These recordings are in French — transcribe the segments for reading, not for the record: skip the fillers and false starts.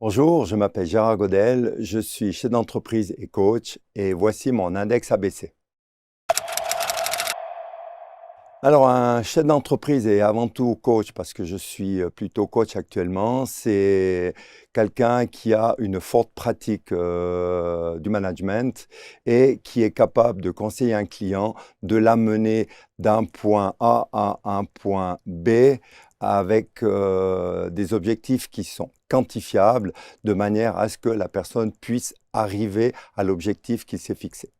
Bonjour, je m'appelle Gérard Godel, je suis chef d'entreprise et coach et voici mon index ABC. Alors un chef d'entreprise et avant tout coach, parce que je suis plutôt coach actuellement, c'est quelqu'un qui a une forte pratique du management et qui est capable de conseiller un client, de l'amener d'un point A à un point B avec des objectifs qui sont quantifiables de manière à ce que la personne puisse arriver à l'objectif qu'il s'est fixé.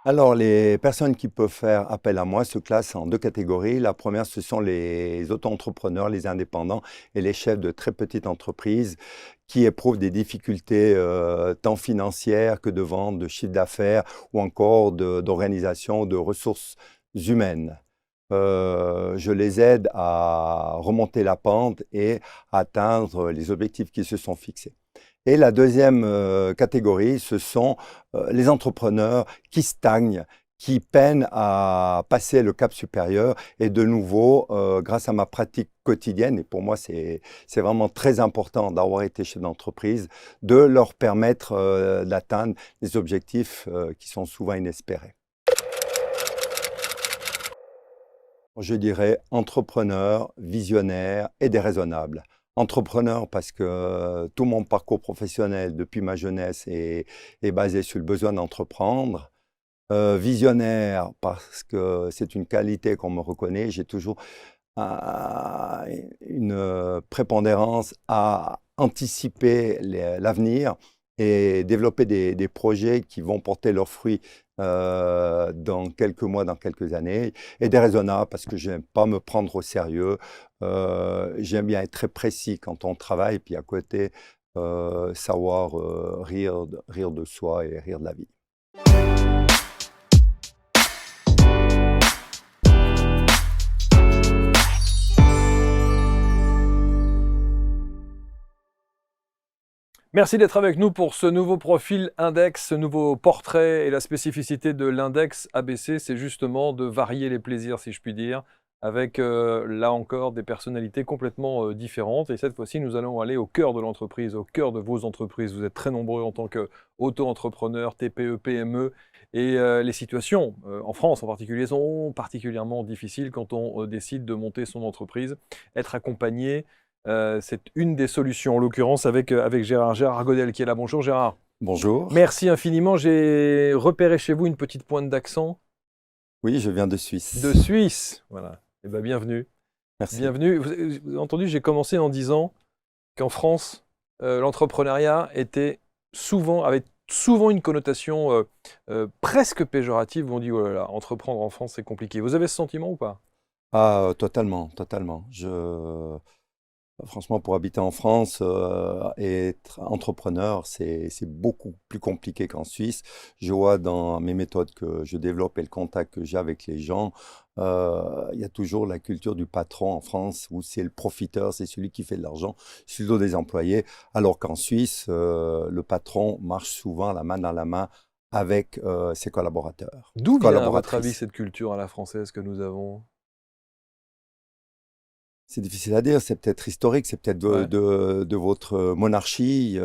Alors, les personnes qui peuvent faire appel à moi se classent en deux catégories. La première, ce sont les auto-entrepreneurs, les indépendants et les chefs de très petites entreprises qui éprouvent des difficultés tant financières que de vente, de chiffre d'affaires ou encore d'organisation de ressources humaines. Je les aide à remonter la pente et à atteindre les objectifs qui se sont fixés. Et la deuxième catégorie, ce sont les entrepreneurs qui stagnent, qui peinent à passer le cap supérieur. Et de nouveau, grâce à ma pratique quotidienne, et pour moi c'est vraiment très important d'avoir été chef d'entreprise, de leur permettre d'atteindre des objectifs qui sont souvent inespérés. Je dirais entrepreneur, visionnaire et déraisonnable. Entrepreneur parce que tout mon parcours professionnel depuis ma jeunesse est basé sur le besoin d'entreprendre. Visionnaire parce que c'est une qualité qu'on me reconnaît. J'ai toujours une prépondérance à anticiper l'avenir et développer des projets qui vont porter leurs fruits dans quelques mois, dans quelques années. Et déraisonnable parce que je n'aime pas me prendre au sérieux. J'aime bien être très précis quand on travaille, puis à côté, savoir rire de soi et rire de la vie. Merci d'être avec nous pour ce nouveau profil index, ce nouveau portrait. Et la spécificité de l'index ABC, c'est justement de varier les plaisirs, si je puis dire, avec là encore des personnalités complètement différentes. Et cette fois-ci, nous allons aller au cœur de l'entreprise, au cœur de vos entreprises. Vous êtes très nombreux en tant qu'auto-entrepreneurs, TPE, PME. Et les situations, en France en particulier, sont particulièrement difficiles quand on décide de monter son entreprise. Être accompagné, c'est une des solutions, en l'occurrence avec Gérard Godel qui est là. Bonjour Gérard. Bonjour. Merci infiniment. J'ai repéré chez vous une petite pointe d'accent Oui, je viens de de Suisse. Suisse. Voilà. Eh bien, bienvenue. Merci. Bienvenue. Vous avez entendu, j'ai commencé en disant qu'en France, l'entrepreneuriat avait souvent une connotation presque péjorative où on dit oh là là, entreprendre en France c'est compliqué. Vous avez ce sentiment ou pas? Ah, totalement, totalement. Franchement, pour habiter en France et être entrepreneur, c'est beaucoup plus compliqué qu'en Suisse. Je vois dans mes méthodes que je développe et le contact que j'ai avec les gens, il y a toujours la culture du patron en France où c'est le profiteur, c'est celui qui fait de l'argent sur le dos des employés, alors qu'en Suisse, le patron marche souvent la main dans la main avec ses collaborateurs, D'où vient, à votre avis, collaboratrices. cette culture à la française que nous avons? C'est difficile à dire, c'est peut-être historique, c'est peut-être Ouais. de votre monarchie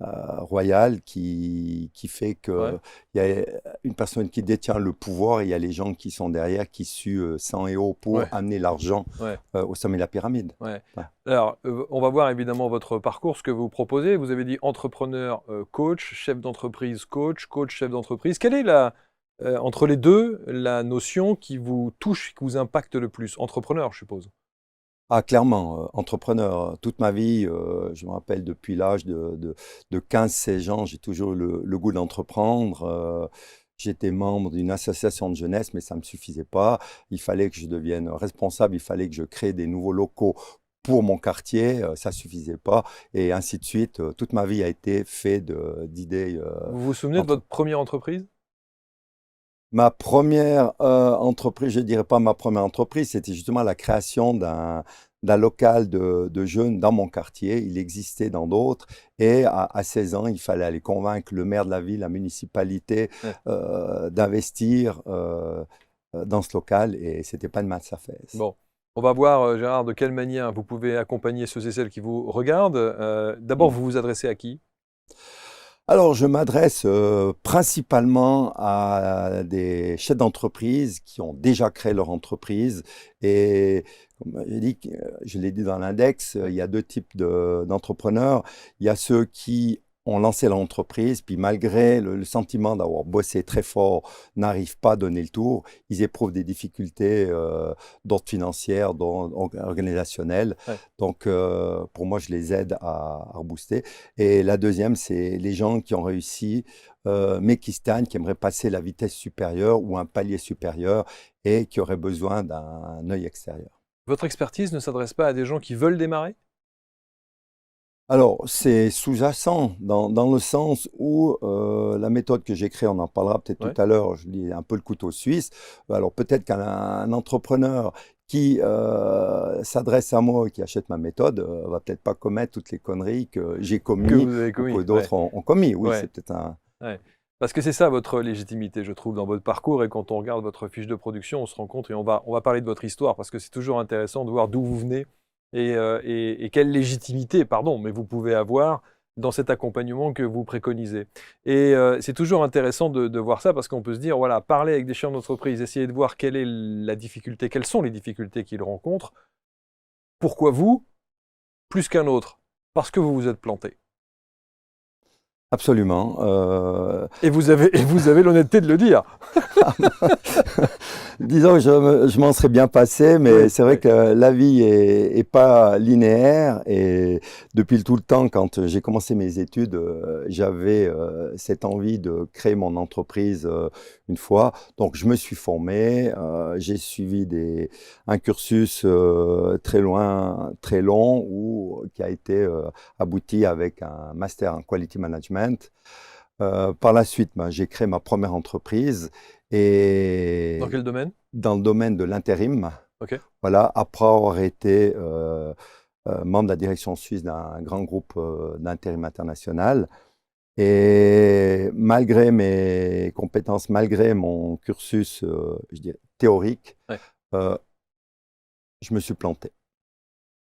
royale qui fait Ouais. qu'il y a une personne qui détient le pouvoir et il y a les gens qui sont derrière qui suent sang et eau pour Ouais. amener l'argent Ouais. au sommet de la pyramide. Ouais. Ouais. Alors, on va voir évidemment votre parcours, ce que vous proposez. Vous avez dit entrepreneur, coach, chef d'entreprise, coach, coach, chef d'entreprise. Quelle est entre les deux, la notion qui vous touche, qui vous impacte le plus? Entrepreneur, je suppose. Ah, clairement, entrepreneur, toute ma vie, je me rappelle depuis l'âge de 15-16 ans, j'ai toujours eu le goût d'entreprendre. J'étais membre d'une association de jeunesse, mais ça ne me suffisait pas. Il fallait que je devienne responsable, il fallait que je crée des nouveaux locaux pour mon quartier, ça ne suffisait pas, et ainsi de suite. Toute ma vie a été faite d'idées Vous vous souvenez de d'entre- votre première entreprise? Ma première entreprise, je dirais pas ma première entreprise, c'était justement la création d'un local de jeunes dans mon quartier. Il existait dans d'autres. Et à 16 ans, il fallait aller convaincre le maire de la ville, la municipalité, Ouais. d'investir dans ce local. Et c'était pas de mal sa fesse. Bon. On va voir, Gérard, de quelle manière vous pouvez accompagner ceux et celles qui vous regardent. D'abord, Mm. vous vous adressez à qui? Alors, je m'adresse principalement à des chefs d'entreprise qui ont déjà créé leur entreprise. Et comme j'ai dit, je l'ai dit dans l'index, il y a deux types d'entrepreneurs. Il y a ceux qui ont lancé l'entreprise, puis malgré le sentiment d'avoir bossé très fort, n'arrivent pas à donner le tour. Ils éprouvent des difficultés d'ordre financier, d'ordre organisationnel. Ouais. Donc, pour moi, je les aide à rebooster. Et la deuxième, c'est les gens qui ont réussi, mais qui stagnent, qui aimeraient passer la vitesse supérieure ou un palier supérieur et qui auraient besoin d'un œil extérieur. Votre expertise ne s'adresse pas à des gens qui veulent démarrer? Alors, c'est sous-jacent dans le sens où la méthode que j'ai créée, on en parlera peut-être tout Ouais. à l'heure, je dis un peu le couteau suisse. Alors, peut-être qu'un entrepreneur qui s'adresse à moi, qui achète ma méthode, va peut-être pas commettre toutes les conneries que j'ai Que commis vous avez ou que commis, ouais. d'autres ont commis. Oui, Ouais, c'est peut-être un... ouais. Parce que c'est ça votre légitimité, je trouve, dans votre parcours. Et quand on regarde votre fiche de production, on se rend compte, et on va parler de votre histoire, parce que c'est toujours intéressant de voir d'où vous venez et quelle légitimité, pardon, mais vous pouvez avoir dans cet accompagnement que vous préconisez. Et c'est toujours intéressant de voir ça, parce qu'on peut se dire, voilà, parler avec des chefs d'entreprise, essayer de voir quelle est la difficulté, quelles sont les difficultés qu'ils rencontrent. Pourquoi vous, plus qu'un autre? Parce que vous vous êtes planté. Absolument. Et vous avez l'honnêteté de le dire. Disons que je m'en serais bien passé, mais Oui, c'est vrai oui. que la vie est pas linéaire. Et depuis tout le temps, quand j'ai commencé mes études, j'avais cette envie de créer mon entreprise une fois. Donc, je me suis formé, j'ai suivi un cursus très loin, très long, qui a été abouti avec un master en quality management. Par la suite, ben, j'ai créé ma première entreprise Dans et quel domaine? dans le domaine de l'intérim, Ok. voilà, après avoir été membre de la direction suisse d'un grand groupe d'intérim international. Et malgré mes compétences, malgré mon cursus, je dirais, théorique, Ouais. euh, je me suis planté.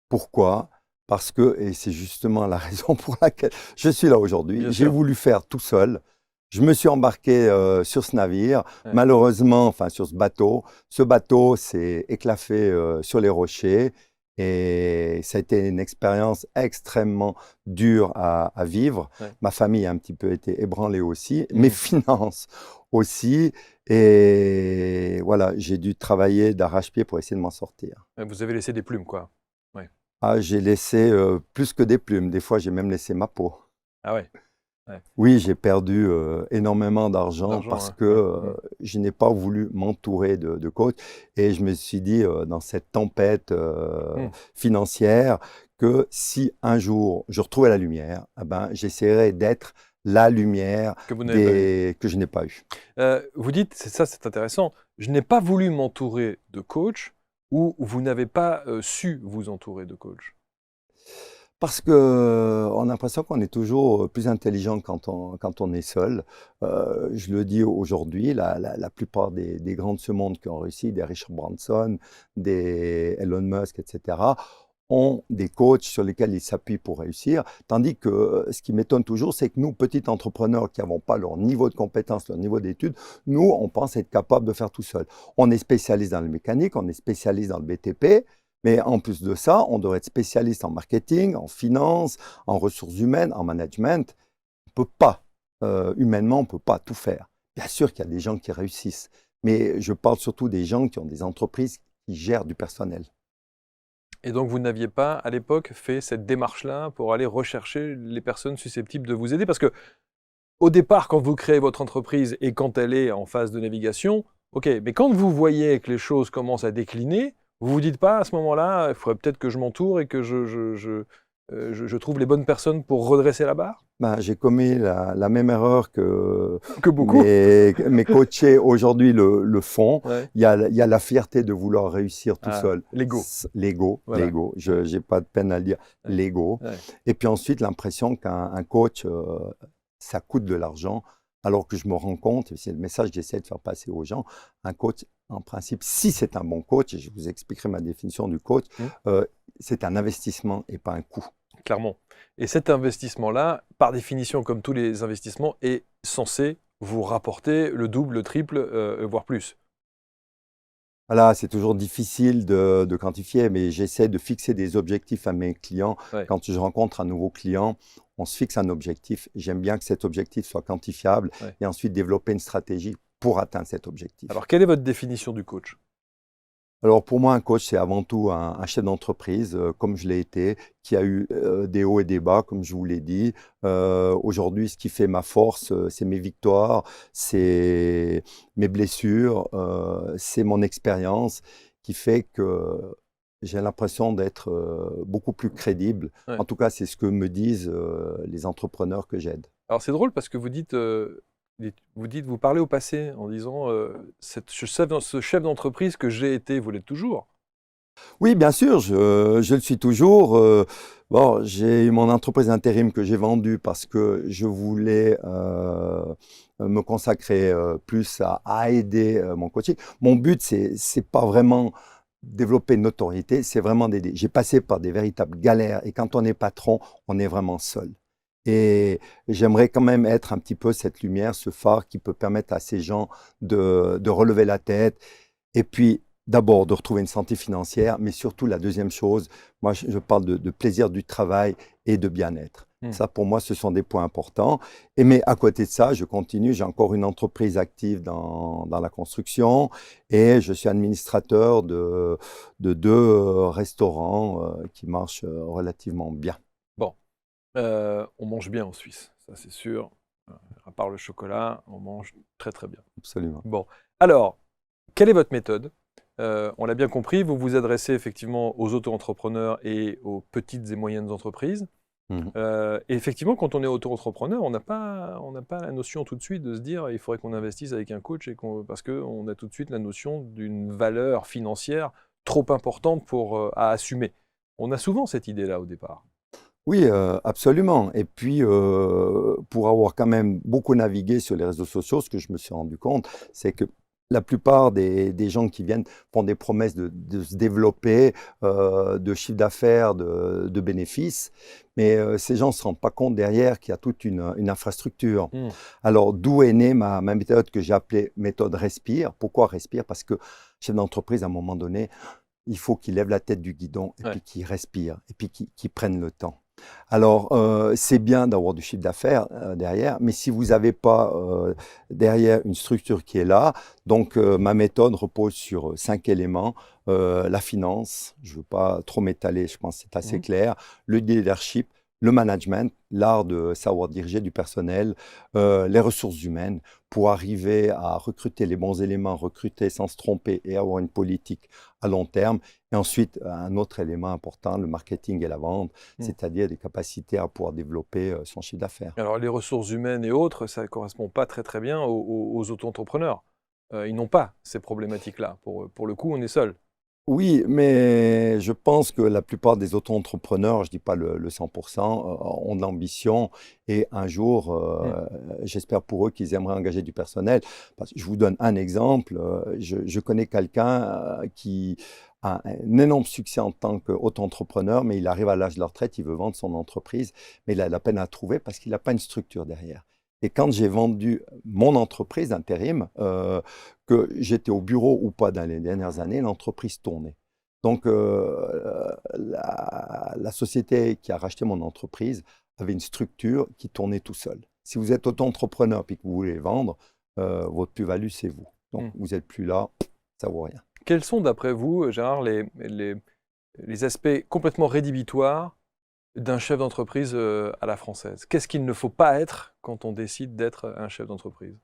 Pourquoi? Parce que, et c'est justement la raison pour laquelle je suis là aujourd'hui, Bien j'ai sûr. voulu faire tout seul. Je me suis embarqué sur ce navire, Ouais. malheureusement, enfin sur ce bateau. Ce bateau s'est éclafé sur les rochers et ça a été une expérience extrêmement dure à vivre. Ouais. Ma famille a un petit peu été ébranlée aussi, Mm. mes finances aussi. Et voilà, j'ai dû travailler d'arrache-pied pour essayer de m'en sortir. Ouais, vous avez laissé des plumes, quoi. Ouais. Ah, j'ai laissé plus que des plumes. Des fois, j'ai même laissé ma peau. Ah ouais. Ouais. Oui, j'ai perdu énormément d'argent D'argent, parce hein. que Ouais. Mm. je n'ai pas voulu m'entourer de coachs. Et je me suis dit, dans cette tempête Mm. financière, que si un jour je retrouvais la lumière, eh ben, j'essaierais d'être la lumière Que vous n'avez pas eu. que je n'ai pas eu. Vous dites, c'est intéressant, je n'ai pas voulu m'entourer de coach, ou vous n'avez pas su vous entourer de coach. Parce que on a l'impression qu'on est toujours plus intelligent quand on est seul. Je le dis aujourd'hui, la plupart des grands de ce monde qui ont réussi, des Richard Branson, des Elon Musk, etc., ont des coachs sur lesquels ils s'appuient pour réussir. Tandis que ce qui m'étonne toujours, c'est que nous, petits entrepreneurs qui n'avons pas leur niveau de compétence, leur niveau d'études, nous, on pense être capable de faire tout seul. On est spécialiste dans le mécanique, on est spécialiste dans le BTP, mais en plus de ça, on devrait être spécialiste en marketing, en finance, en ressources humaines, en management. On ne peut pas, humainement, on ne peut pas tout faire. Bien sûr qu'il y a des gens qui réussissent, mais je parle surtout des gens qui ont des entreprises qui gèrent du personnel. Et donc vous n'aviez pas, à l'époque, fait cette démarche-là pour aller rechercher les personnes susceptibles de vous aider? Parce que au départ, quand vous créez votre entreprise et quand elle est en phase de navigation, ok, mais quand vous voyez que les choses commencent à décliner, vous vous dites pas à ce moment-là, il faudrait peut-être que je m'entoure et que je trouve les bonnes personnes pour redresser la barre? Ben, j'ai commis la même erreur que Que beaucoup. mes coachés aujourd'hui le font. Ouais. Il y a la fierté de vouloir réussir tout Ah, seul. l'ego. L'ego, Voilà. l'ego. Je n'ai pas de peine à le dire. Ouais. L'ego. Ouais. Et puis ensuite, l'impression qu'un coach, ça coûte de l'argent. Alors que je me rends compte, et c'est le message que j'essaie de faire passer aux gens, un coach, en principe, si c'est un bon coach, et je vous expliquerai ma définition du coach, c'est un investissement et pas un coût. Clairement. Et cet investissement-là, par définition, comme tous les investissements, est censé vous rapporter le double, le triple, voire plus. Voilà, c'est toujours difficile de quantifier, mais j'essaie de fixer des objectifs à mes clients. Ouais. Quand je rencontre un nouveau client, on se fixe un objectif. J'aime bien que cet objectif soit quantifiable Ouais. et ensuite développer une stratégie pour atteindre cet objectif. Alors, quelle est votre définition du coach? Alors pour moi, un coach, c'est avant tout un chef d'entreprise, comme je l'ai été, qui a eu des hauts et des bas, comme je vous l'ai dit. Aujourd'hui, ce qui fait ma force, c'est mes victoires, c'est mes blessures, c'est mon expérience qui fait que j'ai l'impression d'être beaucoup plus crédible. Ouais. En tout cas, c'est ce que me disent les entrepreneurs que j'aide. Alors, c'est drôle parce que vous parlez au passé en disant ce chef d'entreprise que j'ai été, vous l'êtes toujours. Oui, bien sûr, je le suis toujours. Bon, j'ai eu mon entreprise d'intérim que j'ai vendue parce que je voulais me consacrer plus à aider mon coaching. Mon but, c'est pas vraiment développer une notoriété, c'est vraiment d'aider. J'ai passé par des véritables galères et quand on est patron, on est vraiment seul. Et j'aimerais quand même être un petit peu cette lumière, ce phare qui peut permettre à ces gens de relever la tête. Et puis, d'abord, de retrouver une santé financière, mais surtout, la deuxième chose, moi, je parle de plaisir du travail et de bien-être. Ça, pour moi, ce sont des points importants. Mais à côté de ça, je continue. J'ai encore une entreprise active dans la construction et je suis administrateur de deux restaurants qui marchent relativement bien. Bon, on mange bien en Suisse, ça c'est sûr. À part le chocolat, on mange très très bien. Absolument. Bon, alors, quelle est votre méthode? On l'a bien compris, vous vous adressez effectivement aux auto-entrepreneurs et aux petites et moyennes entreprises. Et effectivement, quand on est auto-entrepreneur, on n'a pas la notion tout de suite de se dire il faudrait qu'on investisse avec un coach parce qu'on a tout de suite la notion d'une valeur financière trop importante à assumer. On a souvent cette idée-là au départ. Oui, absolument. Et puis, pour avoir quand même beaucoup navigué sur les réseaux sociaux, ce que je me suis rendu compte, c'est que la plupart des gens qui viennent font des promesses de se développer, de chiffre d'affaires, de bénéfices, mais ces gens ne se rendent pas compte derrière qu'il y a toute une infrastructure. Alors, d'où est née ma méthode que j'ai appelée méthode Respire. Pourquoi Respire? Parce que chef d'entreprise, à un moment donné, il faut qu'il lève la tête du guidon et puis qu'il respire et puis qu'il prenne le temps. Alors, c'est bien d'avoir du chiffre d'affaires derrière, mais si vous n'avez pas derrière une structure qui est là, donc ma méthode repose sur 5 éléments. La finance, je ne veux pas trop m'étaler, je pense que c'est assez clair. Le leadership, le management, l'art de savoir diriger du personnel, les ressources humaines, pour arriver à recruter les bons éléments, recruter sans se tromper et avoir une politique à long terme. Et ensuite, un autre élément important, le marketing et la vente, c'est-à-dire des capacités à pouvoir développer son chiffre d'affaires. Alors les ressources humaines et autres, ça ne correspond pas très très bien aux auto-entrepreneurs. Ils n'ont pas ces problématiques-là. Pour le coup, on est seul. Oui, mais je pense que la plupart des auto-entrepreneurs, je ne dis pas le 100%, ont de l'ambition et un jour, j'espère pour eux qu'ils aimeraient engager du personnel. Parce que je vous donne un exemple, je connais quelqu'un qui a un énorme succès en tant qu'auto-entrepreneur, mais il arrive à l'âge de la retraite, il veut vendre son entreprise, mais il a de la peine à trouver parce qu'il n'a pas une structure derrière. Et quand j'ai vendu mon entreprise d'intérim, que j'étais au bureau ou pas dans les dernières années, l'entreprise tournait. Donc, la société qui a racheté mon entreprise avait une structure qui tournait tout seul. Si vous êtes auto-entrepreneur et que vous voulez vendre, votre plus-value, c'est vous. Donc, vous n'êtes plus là, ça ne vaut rien. Quels sont, d'après vous, Gérard, les aspects complètement rédhibitoires d'un chef d'entreprise à la française? Qu'est-ce qu'il ne faut pas être quand on décide d'être un chef d'entreprise?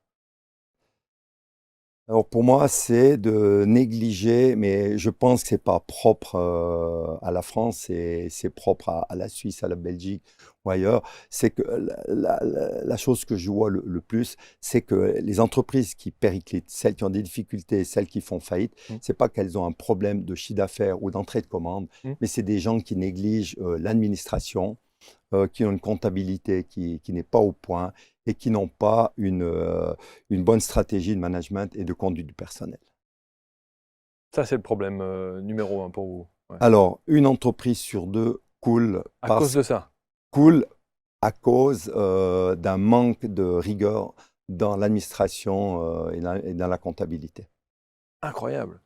Alors pour moi, c'est de négliger, mais je pense que c'est pas propre à la France, c'est propre à la Suisse, à la Belgique ou ailleurs. C'est que la chose que je vois le plus, c'est que les entreprises qui périclitent, celles qui ont des difficultés, celles qui font faillite, c'est pas qu'elles ont un problème de chiffre d'affaires ou d'entrée de commande, mais c'est des gens qui négligent l'administration, qui ont une comptabilité qui n'est pas au point et qui n'ont pas une bonne stratégie de management et de conduite du personnel. Ça, c'est le problème numéro un pour vous. Ouais. Alors, une entreprise sur deux À cause de ça. coule à cause d'un manque de rigueur dans l'administration et dans la comptabilité. Incroyable.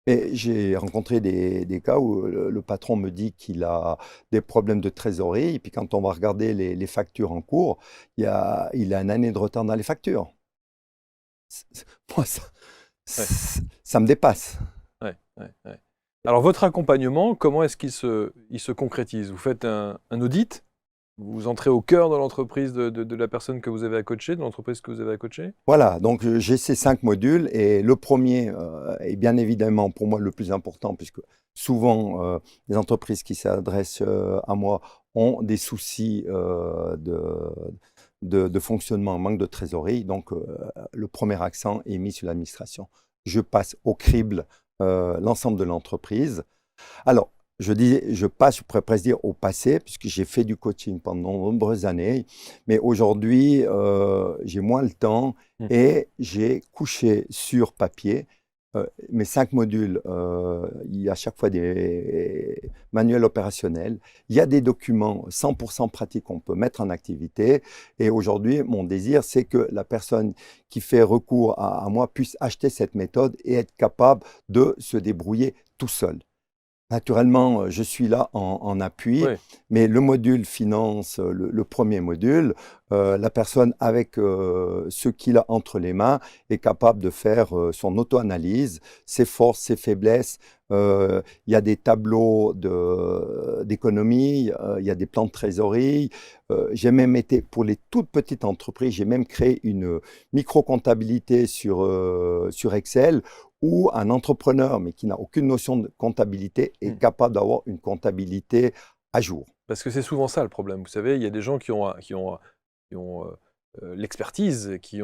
Et j'ai rencontré des cas où le patron me dit qu'il a des problèmes de trésorerie, et puis quand on va regarder les factures en cours, il a une année de retard dans les factures. Moi, Ouais, ça me dépasse. ouais, ouais, ouais. Alors, votre accompagnement, comment est-ce qu'il se concrétise? Vous faites un audit? Vous entrez au cœur de l'entreprise de la personne que vous avez à coacher, de l'entreprise que vous avez à coacher? Voilà, donc j'ai ces 5 modules et le premier est bien évidemment pour moi le plus important puisque souvent les entreprises qui s'adressent à moi ont des soucis de fonctionnement, manque de trésorerie. Donc le premier accent est mis sur l'administration. Je passe au crible l'ensemble de l'entreprise. Alors, je passe, je pourrais presque dire au passé, puisque j'ai fait du coaching pendant de nombreuses années, mais aujourd'hui, j'ai moins le temps Hmm. et j'ai couché sur papier mes 5 modules. Il y a à chaque fois des manuels opérationnels. Il y a des documents 100% pratiques qu'on peut mettre en activité. Et aujourd'hui, mon désir, c'est que la personne qui fait recours à moi puisse acheter cette méthode et être capable de se débrouiller tout seul. Naturellement, je suis là en appui, Oui. mais le module finance, le premier module, la personne avec ce qu'il a entre les mains est capable de faire son auto-analyse, ses forces, ses faiblesses. Il y a des tableaux d'économie, il y a des plans de trésorerie. J'ai même été, pour les toutes petites entreprises, j'ai même créé une micro-comptabilité sur Excel où un entrepreneur, mais qui n'a aucune notion de comptabilité, est Hmm. capable d'avoir une comptabilité à jour. Parce que c'est souvent ça le problème. Vous savez, il y a des gens qui ont l'expertise, qui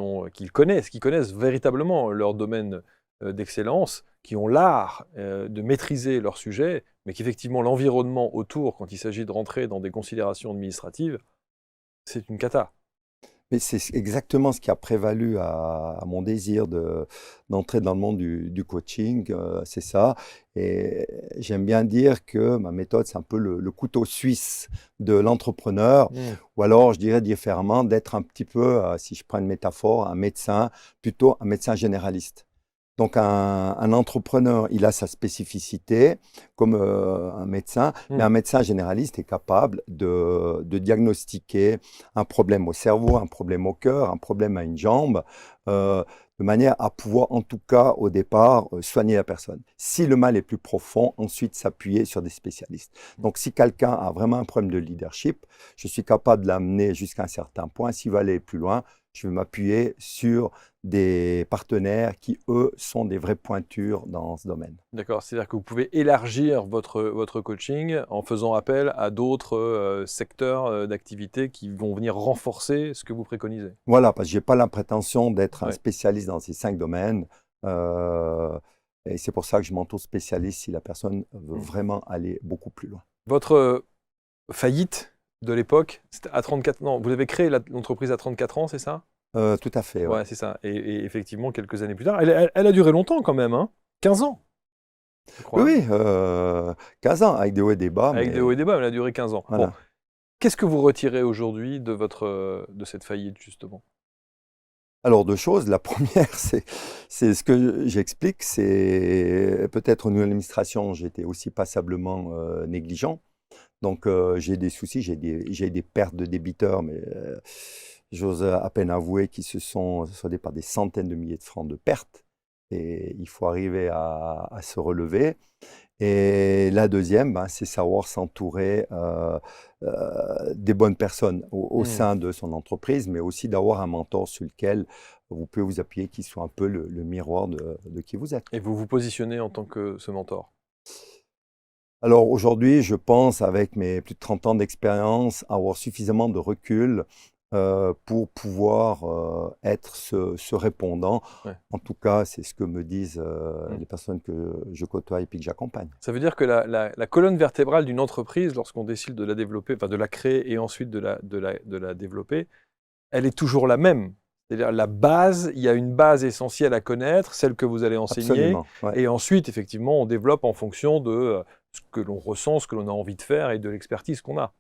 connaissent véritablement leur domaine d'excellence, qui ont l'art de maîtriser leur sujet, mais qu'effectivement l'environnement autour, quand il s'agit de rentrer dans des considérations administratives, c'est une cata. Mais c'est exactement ce qui a prévalu à mon désir d'entrer dans le monde du coaching, c'est ça. Et j'aime bien dire que ma méthode, c'est un peu le couteau suisse de l'entrepreneur, Hmm. ou alors je dirais différemment d'être un petit peu, si je prends une métaphore, un médecin, plutôt un médecin généraliste. Donc un entrepreneur, il a sa spécificité comme un médecin, mais Hmm. un médecin généraliste est capable de diagnostiquer un problème au cerveau, un problème au cœur, un problème à une jambe, euh, de manière à pouvoir en tout cas au départ soigner la personne. Si le mal est plus profond, ensuite s'appuyer sur des spécialistes. Donc si quelqu'un a vraiment un problème de leadership, je suis capable de l'amener jusqu'à un certain point. S'il va aller plus loin, je vais m'appuyer sur des partenaires qui, eux, sont des vraies pointures dans ce domaine. D'accord, c'est-à-dire que vous pouvez élargir votre coaching en faisant appel à d'autres secteurs d'activité qui vont venir renforcer ce que vous préconisez. Voilà, parce que je n'ai pas la prétention d'être un Ouais. spécialiste dans ces 5 domaines. euh, et c'est pour ça que je m'entoure spécialiste si la personne veut Hmm. vraiment aller beaucoup plus loin. Votre faillite de l'époque, c'était à 34 ans. Vous avez créé l'entreprise à 34 ans, c'est ça? Tout à fait, ouais. Ouais, c'est ça. Et effectivement, quelques années plus tard, elle a duré longtemps quand même, hein? 15 ans, je Oui, crois. oui, 15 ans, avec des hauts et des bas, Avec des hauts mais et des bas, elle a duré 15 ans. Bon, voilà. qu'est-ce que vous retirez aujourd'hui de cette faillite, justement? Alors, deux choses. La première, c'est ce que j'explique, c'est peut-être au niveau de l'administration, j'étais aussi passablement négligent. Donc, j'ai des soucis, j'ai des pertes de débiteurs, mais j'ose à peine avouer qu'ils se sont soldés par des centaines de milliers de francs de pertes. Et il faut arriver à se relever. Et la deuxième, ben, c'est savoir s'entourer des bonnes personnes au Hmm. sein de son entreprise, mais aussi d'avoir un mentor sur lequel vous pouvez vous appuyer, qui soit un peu le miroir de qui vous êtes. Et vous vous positionnez en tant que ce mentor? Alors aujourd'hui, je pense, avec mes plus de 30 ans d'expérience, avoir suffisamment de recul pour pouvoir être ce répondant. Ouais. En tout cas, c'est ce que me disent Hmm. les personnes que je côtoie et puis que j'accompagne. Ça veut dire que la colonne vertébrale d'une entreprise, lorsqu'on décide de la développer, enfin de la créer et ensuite de la développer, elle est toujours la même. C'est-à-dire la base, il y a une base essentielle à connaître, celle que vous allez enseigner. Absolument, ouais. Et ensuite, effectivement, on développe en fonction de ce que l'on ressent, ce que l'on a envie de faire et de l'expertise qu'on a.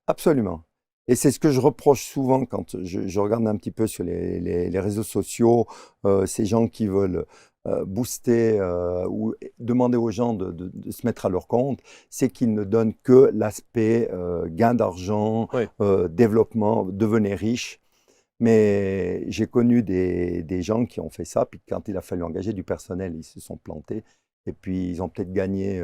Absolument. Et c'est ce que je reproche souvent quand je regarde un petit peu sur les réseaux sociaux, ces gens qui veulent booster ou demander aux gens de se mettre à leur compte, c'est qu'ils ne donnent que l'aspect gain d'argent, Oui. développement, devenez riche. Mais j'ai connu des gens qui ont fait ça, puis quand il a fallu engager du personnel, ils se sont plantés. Et puis, ils ont peut-être gagné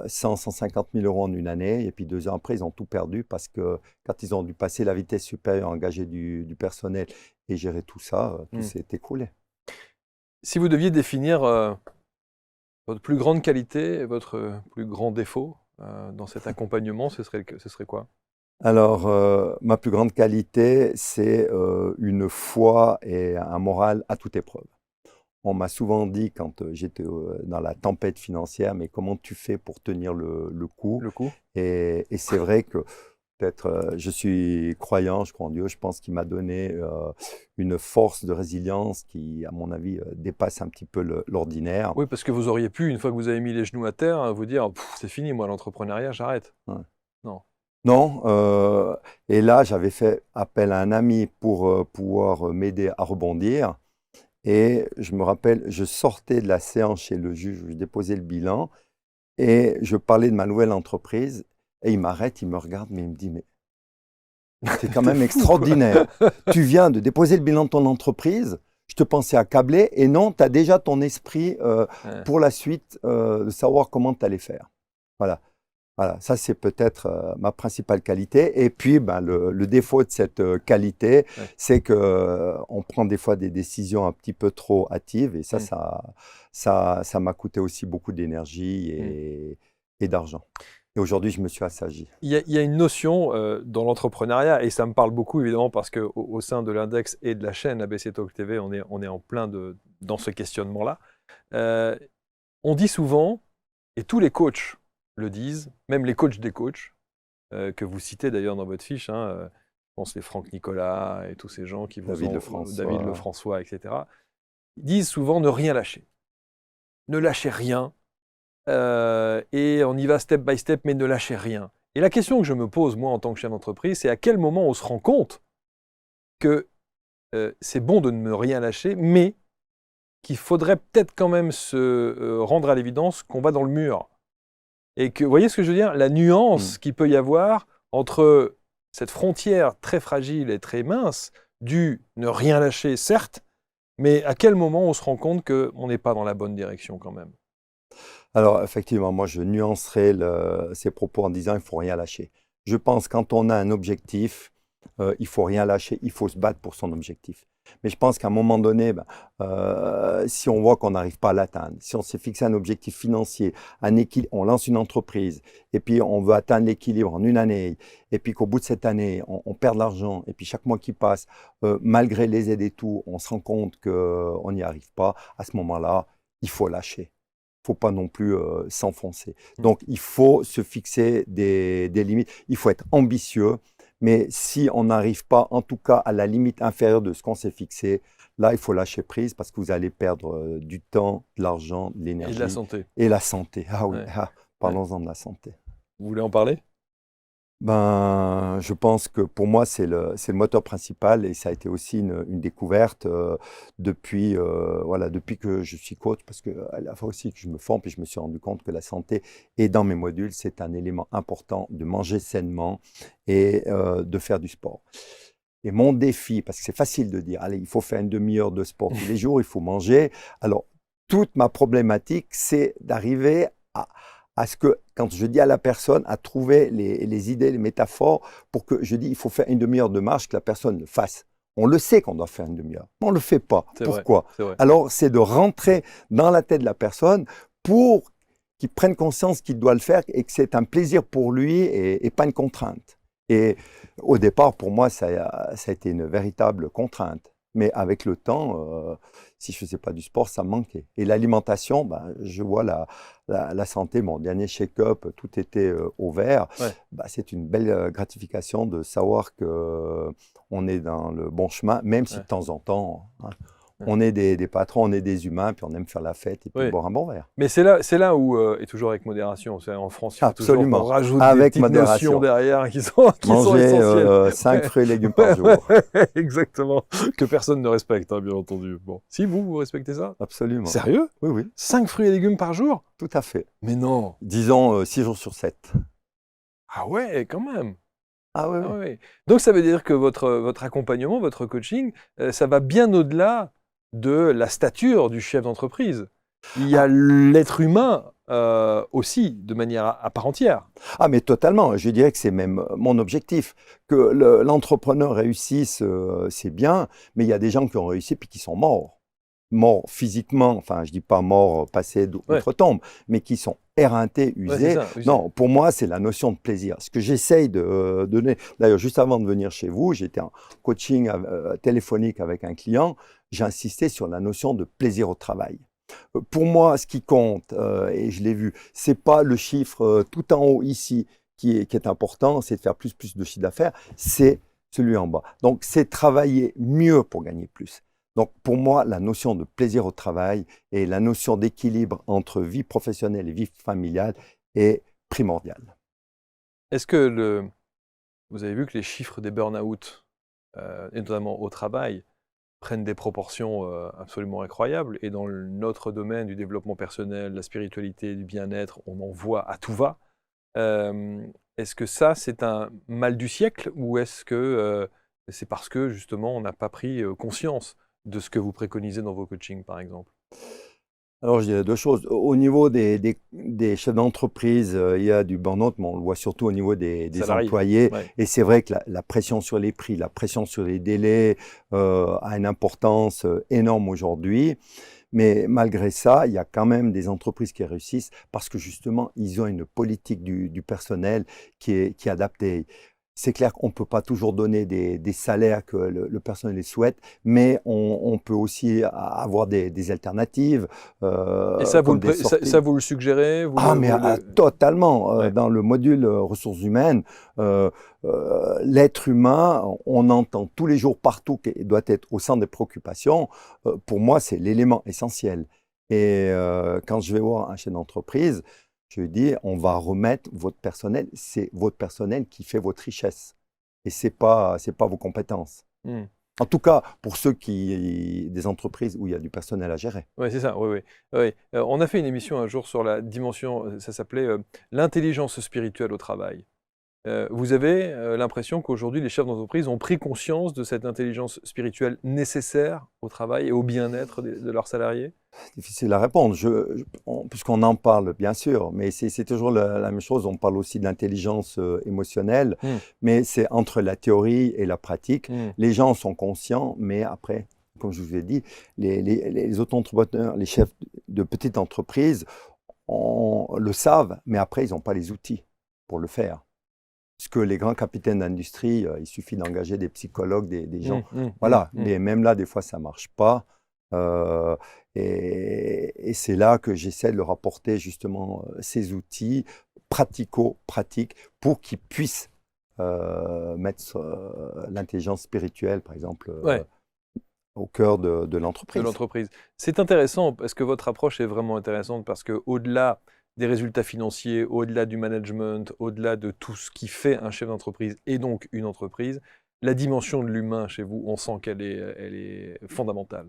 100 000 euros en une année. Et puis, 2 ans après, ils ont tout perdu parce que quand ils ont dû passer la vitesse supérieure, engager du personnel et gérer tout ça, tout s'est écroulé. Si vous deviez définir votre plus grande qualité et votre plus grand défaut dans cet accompagnement, ce serait quoi? Alors, ma plus grande qualité, c'est une foi et un moral à toute épreuve. On m'a souvent dit quand j'étais dans la tempête financière, mais comment tu fais pour tenir le coup? Le coup? Et c'est vrai que peut-être je suis croyant, je crois en Dieu, je pense qu'il m'a donné une force de résilience qui, à mon avis, dépasse un petit peu l'ordinaire. Oui, parce que vous auriez pu, une fois que vous avez mis les genoux à terre, vous dire c'est fini, moi, l'entrepreneuriat, j'arrête. Ouais. Non. Non, et là, j'avais fait appel à un ami pour pouvoir m'aider à rebondir. Et je me rappelle, je sortais de la séance chez le juge, je déposais le bilan et je parlais de ma nouvelle entreprise. Et il m'arrête, il me regarde, mais il me dit, mais c'est quand même extraordinaire. Tu viens de déposer le bilan de ton entreprise, je te pensais accabler, et non, tu as déjà ton esprit Ouais. pour la suite de savoir comment tu allais faire. Voilà. Voilà, ça c'est peut-être ma principale qualité. Et puis, ben, le défaut de cette qualité, Ouais. c'est qu'on prend des fois des décisions un petit peu trop hâtives. Et ça m'a coûté aussi beaucoup d'énergie et d'argent. Et aujourd'hui, je me suis assagi. Il y a une notion dans l'entrepreneuriat, et ça me parle beaucoup évidemment parce qu'au sein de l'index et de la chaîne ABC Talk TV, on est en plein dans ce questionnement-là. On dit souvent, et tous les coachs le disent, même les coachs des coachs, que vous citez d'ailleurs dans votre fiche, je pense les Franck Nicolas et tous ces gens qui vous David ont, Lefrançois. David Lefrançois, etc., ils disent souvent ne rien lâcher. Ne lâchez rien, et on y va step by step, mais ne lâchez rien. Et la question que je me pose, moi, en tant que chef d'entreprise, c'est à quel moment on se rend compte que c'est bon de ne rien lâcher, mais qu'il faudrait peut-être quand même se rendre à l'évidence qu'on va dans le mur. Et que, vous voyez ce que je veux dire? La nuance qu'il peut y avoir entre cette frontière très fragile et très mince du ne rien lâcher, certes, mais à quel moment on se rend compte qu'on n'est pas dans la bonne direction quand même? Alors, effectivement, moi, je nuancerai ces propos en disant il ne faut rien lâcher. Je pense que quand on a un objectif, il ne faut rien lâcher, il faut se battre pour son objectif. Mais je pense qu'à un moment donné, si on voit qu'on n'arrive pas à l'atteindre, si on s'est fixé un objectif financier, on lance une entreprise, et puis on veut atteindre l'équilibre en une année, et puis qu'au bout de cette année, on perd de l'argent, et puis chaque mois qui passe, malgré les aides et tout, on se rend compte qu'on n'y arrive pas, à ce moment-là, il faut lâcher. Il ne faut pas non plus s'enfoncer. Donc, il faut se fixer des limites. Il faut être ambitieux. Mais si on n'arrive pas, en tout cas, à la limite inférieure de ce qu'on s'est fixé, là, il faut lâcher prise parce que vous allez perdre du temps, de l'argent, de l'énergie. Et de la santé. Et la santé. Ah oui, Ouais. parlons-en de la santé. Vous voulez en parler? Ben, je pense que pour moi, c'est le moteur principal et ça a été aussi une découverte depuis que je suis coach, parce que à la fois aussi que je me forme, puis je me suis rendu compte que la santé est dans mes modules, c'est un élément important de manger sainement et de faire du sport. Et mon défi, parce que c'est facile de dire, allez, il faut faire une demi-heure de sport tous les jours, il faut manger. Alors, toute ma problématique, c'est d'arriver à ce que, quand je dis à la personne, à trouver les idées, les métaphores, pour que je dis, il faut faire une demi-heure de marche, que la personne le fasse. On le sait qu'on doit faire une demi-heure, mais on ne le fait pas. Pourquoi? Vrai. Alors, c'est de rentrer dans la tête de la personne pour qu'il prenne conscience qu'il doit le faire et que c'est un plaisir pour lui et pas une contrainte. Et au départ, pour moi, ça a été une véritable contrainte. Mais avec le temps, si je faisais pas du sport, ça me manquait. Et l'alimentation, ben, je vois la santé, mon dernier check-up, tout était au vert. Ouais, Bah, c'est une belle gratification de savoir que on est dans le bon chemin, même si de ouais, temps en temps, hein, ouais. on est des patrons, on est des humains, puis on aime faire la fête et puis Oui. boire un bon verre. Mais c'est là où, et toujours avec modération, en France, il faut toujours qu'on Absolument, rajoute des avec petites notions modération. derrière qui sont Manger essentielles. 5 Ouais, fruits et légumes par ouais, jour. ouais, exactement. Que personne ne respecte, hein, bien entendu. Bon. Si vous respectez ça? Absolument. Sérieux? Oui, oui, 5 fruits et légumes par jour? tout à fait. Mais non. Disons 6 jours sur 7. Ah ouais, quand même. Ah oui, Ah oui. ouais, ouais. Donc ça veut dire que votre accompagnement, votre coaching, ça va bien au-delà de la stature du chef d'entreprise. Il y a Ah, l'être humain aussi, de manière à part entière. ah, mais totalement. Je dirais que c'est même mon objectif. Que l'entrepreneur réussisse, c'est bien, mais il y a des gens qui ont réussi puis qui sont morts. Morts physiquement, enfin, je dis pas morts passés Ouais, d'outre-tombe, mais qui sont éreintés, ouais, c'est usés. ça. Oui, Non, pour moi, c'est la notion de plaisir. Ce que j'essaye de donner, d'ailleurs, juste avant de venir chez vous, j'étais en coaching téléphonique avec un client, j'ai insisté sur la notion de plaisir au travail. Pour moi, ce qui compte, et je l'ai vu, c'est pas le chiffre tout en haut ici qui est important, c'est de faire plus de chiffre d'affaires, c'est celui en bas. Donc, c'est travailler mieux pour gagner plus. Donc, pour moi, la notion de plaisir au travail et la notion d'équilibre entre vie professionnelle et vie familiale est primordiale. Est-ce que vous avez vu que les chiffres des burn-out, et notamment au travail, prennent des proportions absolument incroyables. Et dans notre domaine du développement personnel, de la spiritualité, du bien-être, on en voit à tout va. Euh, Est-ce que ça, c'est un mal du siècle ou est-ce que c'est parce que justement, on n'a pas pris conscience de ce que vous préconisez dans vos coachings, par exemple? Alors, je dirais deux choses. Au niveau des chefs d'entreprise, il y a du burn-out, mais on le voit surtout au niveau des Salariés. employés. Ouais. Et c'est vrai que la pression sur les prix, la pression sur les délais a une importance énorme aujourd'hui. Mais malgré ça, il y a quand même des entreprises qui réussissent parce que justement, ils ont une politique du personnel qui est adaptée. C'est clair qu'on ne peut pas toujours donner des salaires que le personnel les souhaite, mais on peut aussi avoir des alternatives, Et ça, comme des ça, sorties. vous le suggérez, Ah, mais totalement. Ouais. Dans le module ressources humaines, euh, l'être humain, on entend tous les jours partout qu'il doit être au centre des préoccupations. Pour moi, c'est l'élément essentiel. Et quand je vais voir un chef d'entreprise, je lui dis, on va remettre votre personnel. C'est votre personnel qui fait votre richesse. Et c'est pas vos compétences. Hmm. En tout cas, pour des entreprises où il y a du personnel à gérer. Oui, c'est ça, oui, oui. Oui. On a fait une émission un jour sur la dimension, ça s'appelait l'intelligence spirituelle au travail. Vous avez l'impression qu'aujourd'hui, les chefs d'entreprise ont pris conscience de cette intelligence spirituelle nécessaire au travail et au bien-être de leurs salariés? Difficile à répondre, puisqu'on en parle, bien sûr, mais c'est toujours la même chose. On parle aussi de l'intelligence émotionnelle, Hmm, mais c'est entre la théorie et la pratique. hmm. Les gens sont conscients, mais après, comme je vous ai dit, les auto-entrepreneurs, les chefs de petites entreprises, le savent, mais après, ils n'ont pas les outils pour le faire. Parce que les grands capitaines d'industrie, il suffit d'engager des psychologues, des Hmm, gens. hmm, hmm, Voilà, hmm. mais même là, des fois, ça ne marche pas. Euh, et c'est là que j'essaie de leur apporter justement ces outils pratico-pratiques pour qu'ils puissent mettre l'intelligence spirituelle, par exemple, Ouais, au cœur de de l'entreprise. l'entreprise. C'est intéressant parce que votre approche est vraiment intéressante parce que au-delà des résultats financiers, au-delà du management, au-delà de tout ce qui fait un chef d'entreprise et donc une entreprise, la dimension de l'humain chez vous, on sent elle est fondamentale.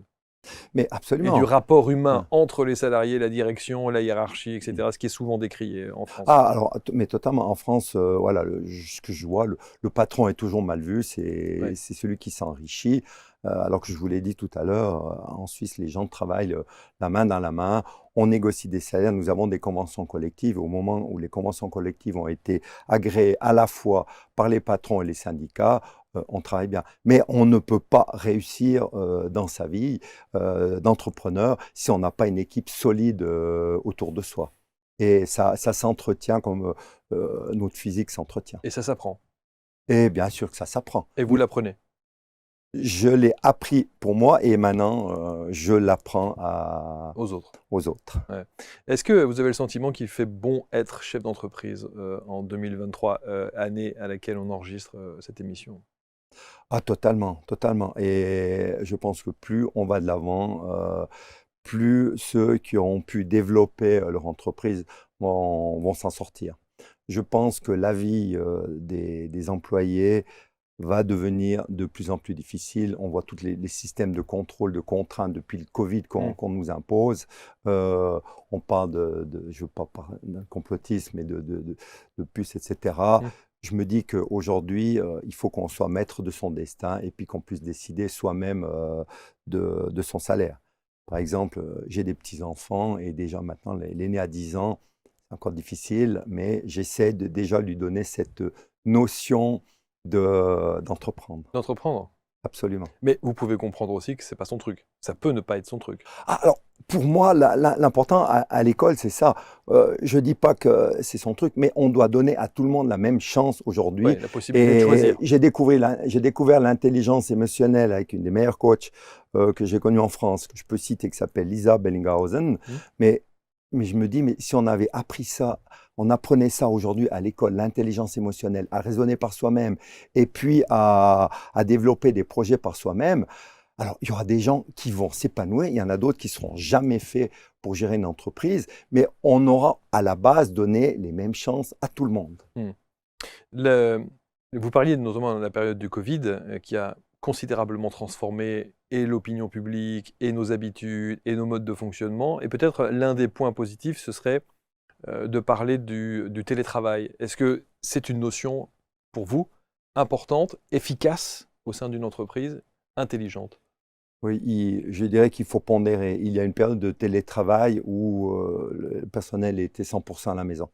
Mais Et du absolument. rapport humain Hein. entre les salariés, la direction, la hiérarchie, etc., ce qui est souvent décrié en France. Ah, alors, mais totalement. En France, voilà, ce que je vois, le patron est toujours mal vu, c'est Ouais. c'est celui qui s'enrichit. Alors que je vous l'ai dit tout à l'heure, en Suisse, les gens travaillent la main dans la main, on négocie des salaires, nous avons des conventions collectives. Au moment où les conventions collectives ont été agréées à la fois par les patrons et les syndicats, on travaille bien. Mais on ne peut pas réussir dans sa vie d'entrepreneur si on n'a pas une équipe solide autour de soi. Et ça s'entretient comme notre physique s'entretient. Et ça s'apprend. Et bien sûr que ça s'apprend. Et vous l'apprenez. Je l'ai appris pour moi et maintenant je l'apprends aux autres? aux autres. Ouais. Est-ce que vous avez le sentiment qu'il fait bon être chef d'entreprise en 2023, année à laquelle on enregistre cette émission? Ah, totalement, totalement. Et je pense que plus on va de l'avant, plus ceux qui auront pu développer leur entreprise vont s'en sortir. Je pense que la vie des employés va devenir de plus en plus difficile. On voit tous les systèmes de contrôle, de contraintes depuis le Covid Mmh. qu'on nous impose. On parle je ne veux pas parler d'un complotisme, mais de puces, etc. Mmh. Je me dis qu'aujourd'hui, il faut qu'on soit maître de son destin et puis qu'on puisse décider soi-même de son salaire. Par exemple, j'ai des petits-enfants et déjà maintenant, l'aîné à 10 ans, c'est encore difficile, mais j'essaie de déjà lui donner cette notion d'entreprendre. D'entreprendre? Absolument. Mais vous pouvez comprendre aussi que c'est pas son truc. Ça peut ne pas être son truc. Ah, alors, pour moi, l'important à l'école, c'est ça. Je ne dis pas que c'est son truc, mais on doit donner à tout le monde la même chance aujourd'hui. Ouais, la possibilité de Et choisir. j'ai découvert l'intelligence émotionnelle avec une des meilleures coachs que j'ai connues en France, que je peux citer, qui s'appelle Lisa Bellinghausen. Mmh. Mais, mais je me dis, mais si on avait appris ça, on apprenait ça aujourd'hui à l'école, l'intelligence émotionnelle, à raisonner par soi-même, et puis à développer des projets par soi-même. Alors, il y aura des gens qui vont s'épanouir, il y en a d'autres qui ne seront jamais faits pour gérer une entreprise, mais on aura à la base donné les mêmes chances à tout le monde. Mmh. Le Vous parliez notamment de la période du Covid, qui a considérablement transformé et l'opinion publique et nos habitudes et nos modes de fonctionnement et peut-être l'un des points positifs, ce serait, de parler du télétravail. Est-ce que c'est une notion, pour vous, importante, efficace au sein d'une entreprise, intelligente? Oui, je dirais qu'il faut pondérer. Il y a une période de télétravail où le personnel était 100% à la maison.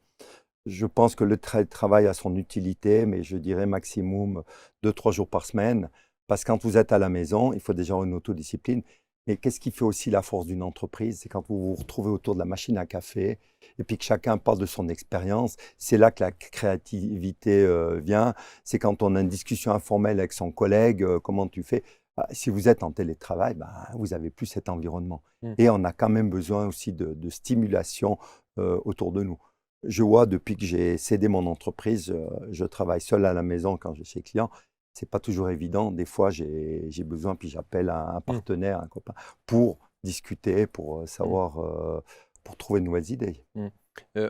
Je pense que le télétravail a son utilité, mais je dirais maximum 2, 3 jours par semaine. Parce que quand vous êtes à la maison, il faut déjà une autodiscipline. Mais qu'est-ce qui fait aussi la force d'une entreprise? C'est quand vous vous retrouvez autour de la machine à café et puis que chacun parle de son expérience. C'est là que la créativité vient. C'est quand on a une discussion informelle avec son collègue, comment tu fais? Bah, si vous êtes en télétravail, bah, vous n'avez plus cet environnement. Mmh. Et on a quand même besoin aussi de stimulation autour de nous. Je vois depuis que j'ai cédé mon entreprise, je travaille seul à la maison quand je suis chez client. C'est pas toujours évident. Des fois, j'ai besoin, puis j'appelle un Mmh. partenaire, un copain, pour discuter, pour Mmh. savoir, pour trouver de nouvelles idées. Mmh.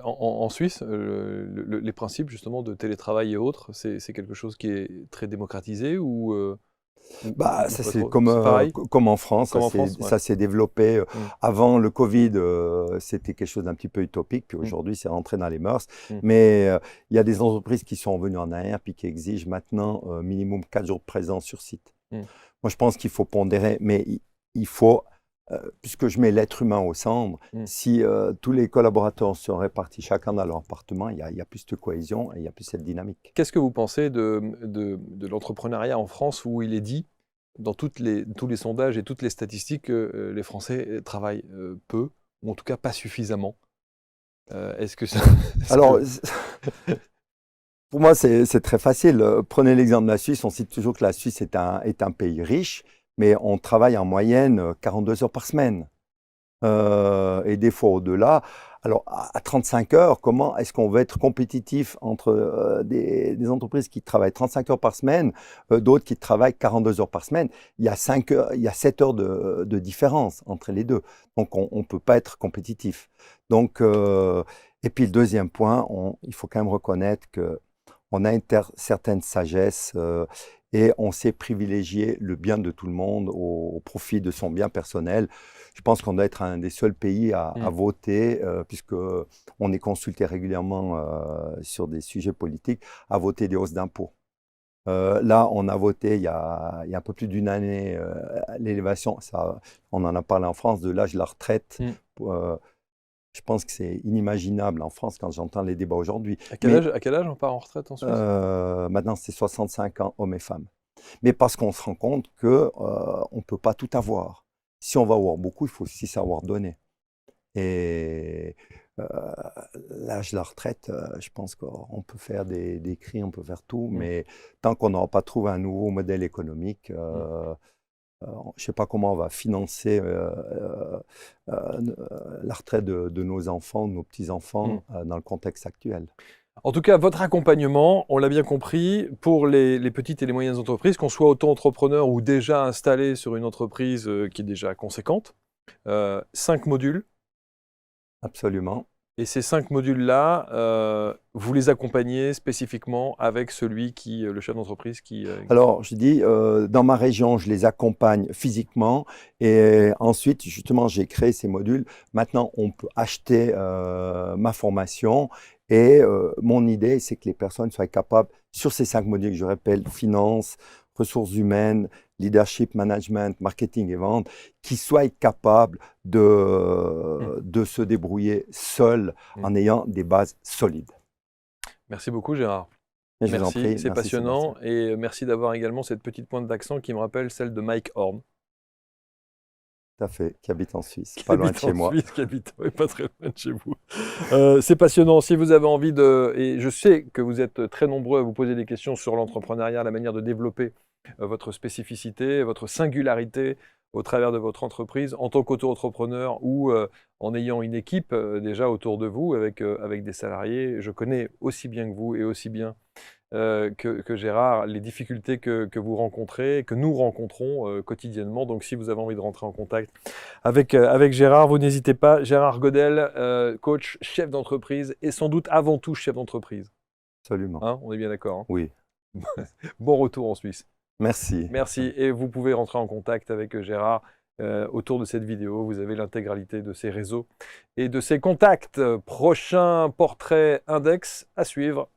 En Suisse, les principes justement de télétravail et autres, c'est quelque chose qui est très démocratisé Bah, ou ça pas c'est trop? C'est comme, pareil? comme en France, Comme en France? Ouais. ça s'est développé. Mmh. Avant le Covid, c'était quelque chose d'un petit peu utopique, puis Mmh. aujourd'hui, c'est rentré dans les mœurs. Mmh. Mais il y a des entreprises qui sont venues en arrière, puis qui exigent maintenant minimum 4 jours de présence sur site. Mmh. Moi, je pense qu'il faut pondérer, mais il faut, puisque je mets l'être humain au centre, Mmh. si tous les collaborateurs sont répartis chacun dans leur appartement, il y a plus de cohésion et il y a plus cette dynamique. Qu'est-ce que vous pensez de l'entrepreneuriat en France où il est dit, dans tous les sondages et toutes les statistiques, que les Français travaillent peu, ou en tout cas pas suffisamment? Est-ce que ça est-ce Alors, que pour moi, c'est très facile. Prenez l'exemple de la Suisse. On cite toujours que la Suisse est un pays riche, mais on travaille en moyenne 42 heures par semaine. Et des fois au-delà. Alors, à 35 heures, comment est-ce qu'on va être compétitif entre des entreprises qui travaillent 35 heures par semaine, d'autres qui travaillent 42 heures par semaine? Il y a 5 heures, il y a 7 heures de différence entre les deux. Donc, on ne peut pas être compétitif. Donc, et puis le deuxième point, il faut quand même reconnaître que on a une certaine sagesse et on sait privilégier le bien de tout le monde au profit de son bien personnel. Je pense qu'on doit être un des seuls pays à Mmh. voter, puisque on est consulté régulièrement sur des sujets politiques, à voter des hausses d'impôts. Là, on a voté il y a un peu plus d'une année l'élévation, on en a parlé en France, de l'âge de la retraite. Mmh. Je pense que c'est inimaginable en France quand j'entends les débats aujourd'hui. À quel âge on part en retraite en Suisse? Maintenant, c'est 65 ans, hommes et femmes. Mais parce qu'on se rend compte que on ne peut pas tout avoir. Si on va avoir beaucoup, il faut aussi savoir donner. Et euh, l'âge de la retraite, je pense qu'on peut faire des cris, on peut faire tout, mais tant qu'on n'aura pas trouvé un nouveau modèle économique, je ne sais pas comment on va financer la retraite de nos enfants, de nos petits-enfants dans le contexte actuel. En tout cas, votre accompagnement, on l'a bien compris, pour les petites et les moyennes entreprises, qu'on soit auto-entrepreneur ou déjà installé sur une entreprise qui est déjà conséquente, 5 modules. Absolument. Et ces 5 modules-là, vous les accompagnez spécifiquement avec celui le chef d'entreprise qui... Alors, je dis, dans ma région, je les accompagne physiquement et ensuite, justement, j'ai créé ces modules. Maintenant, on peut acheter ma formation et mon idée, c'est que les personnes soient capables, sur ces 5 modules que je répète, finance, ressources humaines, leadership, management, marketing et vente, qui soient capables de se débrouiller seuls en ayant des bases solides. Merci beaucoup Gérard. Et je vous en Merci, prie, c'est merci passionnant Sébastien. et merci d'avoir également cette petite pointe d'accent qui me rappelle celle de Mike Horn. Tout à fait, qui habite en Suisse, pas loin de chez moi. Qui habite ouais, pas très loin de chez vous. C'est passionnant. Si vous avez envie et je sais que vous êtes très nombreux à vous poser des questions sur l'entrepreneuriat, la manière de développer votre spécificité, votre singularité au travers de votre entreprise en tant qu'auto-entrepreneur ou en ayant une équipe déjà autour de vous avec des salariés. Je connais aussi bien que vous et aussi bien que Gérard, les difficultés que vous rencontrez, que nous rencontrons quotidiennement. Donc, si vous avez envie de rentrer en contact avec Gérard, vous n'hésitez pas. Gérard Godel, coach, chef d'entreprise et sans doute avant tout chef d'entreprise. Absolument. Hein, on est bien d'accord. Hein? Oui. Bon retour en Suisse. Merci. Merci. Et vous pouvez rentrer en contact avec Gérard autour de cette vidéo. Vous avez l'intégralité de ses réseaux et de ses contacts. Prochain portrait index à suivre.